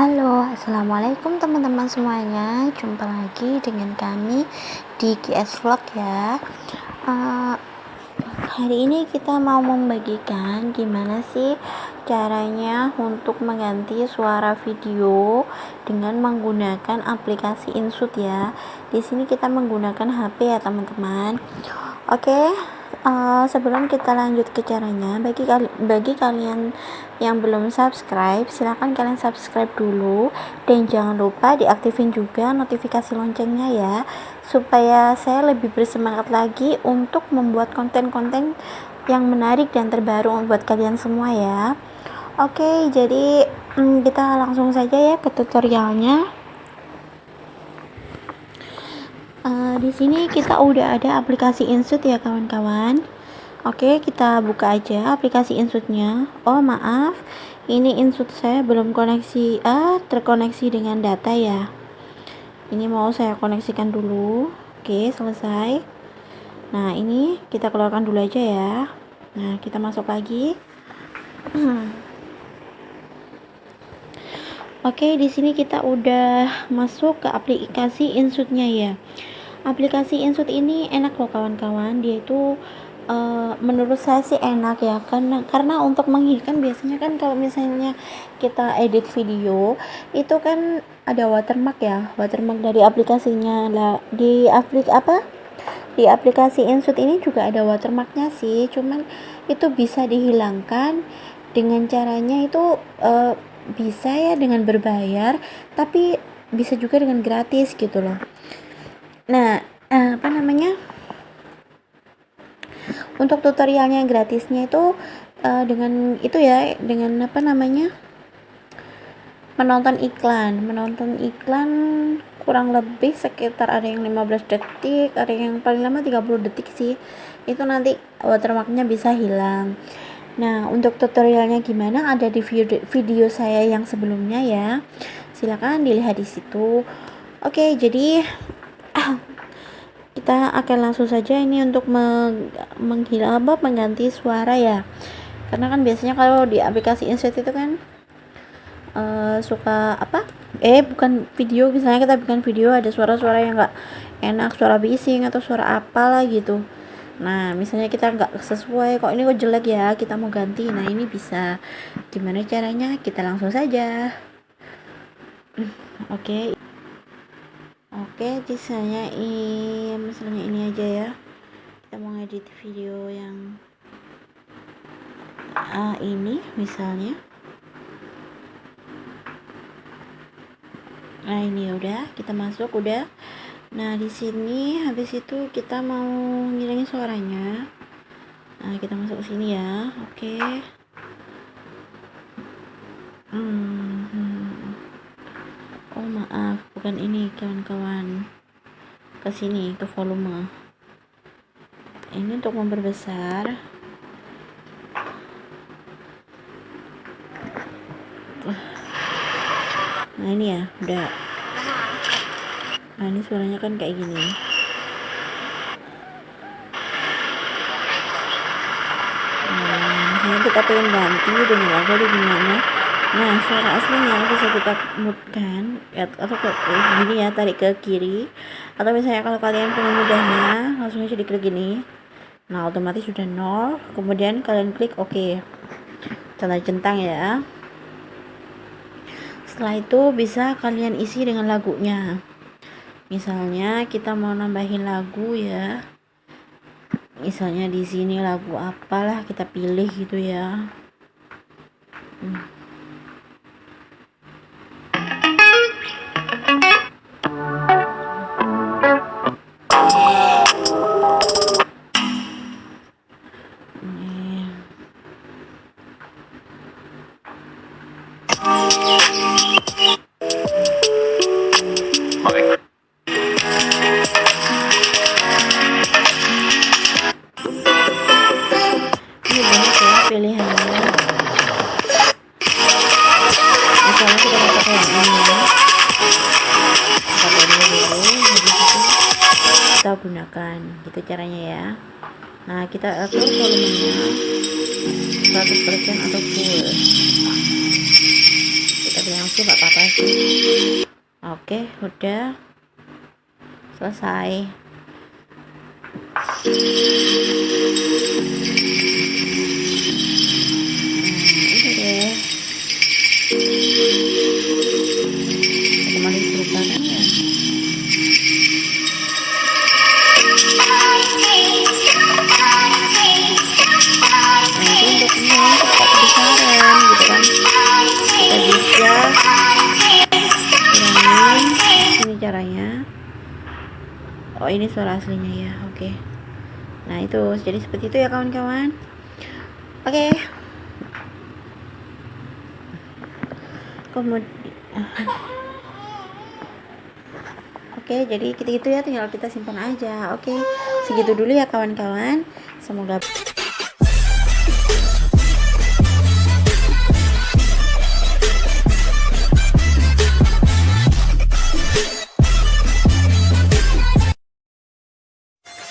Halo, assalamualaikum teman-teman semuanya. Jumpa lagi dengan kami di GS Vlog ya. Eh, Hari ini kita mau membagikan gimana sih caranya untuk mengganti suara video dengan menggunakan aplikasi InShoot ya. Di sini kita menggunakan HP ya teman-teman. Oke, sebelum kita lanjut ke caranya, bagi kalian yang belum subscribe, silahkan kalian subscribe dulu dan jangan lupa diaktifin juga notifikasi loncengnya ya, supaya saya lebih bersemangat lagi untuk membuat konten-konten yang menarik dan terbaru buat kalian semua ya. Oke, jadi kita langsung saja ya ke tutorialnya. Di sini kita udah ada aplikasi InShoot ya kawan-kawan. Oke, kita buka aja aplikasi InShoot-nya. Oh maaf, ini InShoot saya belum terkoneksi dengan data ya. Ini mau saya koneksikan dulu. Oke, selesai. Nah, ini kita keluarkan dulu aja ya. Nah, kita masuk lagi. Oke, di sini kita udah masuk ke aplikasi InShoot-nya ya. Aplikasi InShoot ini enak loh kawan-kawan. Dia itu menurut saya sih enak ya, karena untuk menghilangkan biasanya kan kalau misalnya kita edit video itu kan ada watermark ya, watermark dari aplikasinya lah. Di aplikasi InShoot ini juga ada watermarknya sih, cuman itu bisa dihilangkan dengan caranya itu bisa ya dengan berbayar, tapi bisa juga dengan gratis gitu loh. Nah, untuk tutorialnya yang gratisnya itu dengan itu ya, dengan menonton iklan kurang lebih sekitar ada yang 15 detik, ada yang paling lama 30 detik sih. Itu nanti watermarknya bisa hilang. Nah, untuk tutorialnya gimana ada di video saya yang sebelumnya ya. Silakan dilihat di situ. Oke, jadi kita akan langsung saja ini untuk mengganti suara ya. Karena kan biasanya kalau di aplikasi InShoot itu kan suka bukan video, misalnya kita bikin video ada suara-suara yang enggak enak, suara bising atau suara apalah gitu. Nah, misalnya kita nggak sesuai, kok ini kok jelek ya, kita mau ganti. Nah, ini bisa. Gimana caranya? Kita langsung saja. Oke, misalnya ini aja ya. Kita mau ngedit video yang ini misalnya. Nah, ini udah, kita masuk udah. Nah, di sini habis itu kita mau ngilangin suaranya. Nah, kita masuk ke sini ya. Oke. Oh, maaf, bukan ini kawan-kawan. Ke sini, ke volume. Ini untuk memperbesar. Nah, ini ya, udah. Nah, ini suaranya kan kayak gini. Nah, kita pengen ganti dengan lagu di gimana. Nah, suara aslinya bisa kita mutkan atau gini ya, tarik ke kiri. Atau misalnya kalau kalian pengen mudahnya, langsung aja diklik gini. Nah, otomatis sudah 0. Kemudian kalian klik OK. Tanda centang ya. Setelah itu bisa kalian isi dengan lagunya. Misalnya kita mau nambahin lagu ya. Misalnya di sini lagu apalah kita pilih gitu ya. Ini banyak ya pilihannya. Misalnya kita mau pakai yang ini ya, pakai ini dulu, habis itu kita gunakan gitu caranya ya. Nah, kita atur volumenya 100% atau full. Kita pilih yang full sih, nggak apa-apa sih. Oke, udah selesai. Udah deh. Otomatis berubah kan ya. Untuk ini kita kebesaran gitu kan, kita bisa kurangin. Ini caranya. Oh, ini suara aslinya ya. Oke. Nah itu jadi seperti itu ya kawan-kawan. Oke. Kemudian Oke, jadi gitu ya, tinggal kita simpan aja. Oke, segitu dulu ya kawan-kawan. Semoga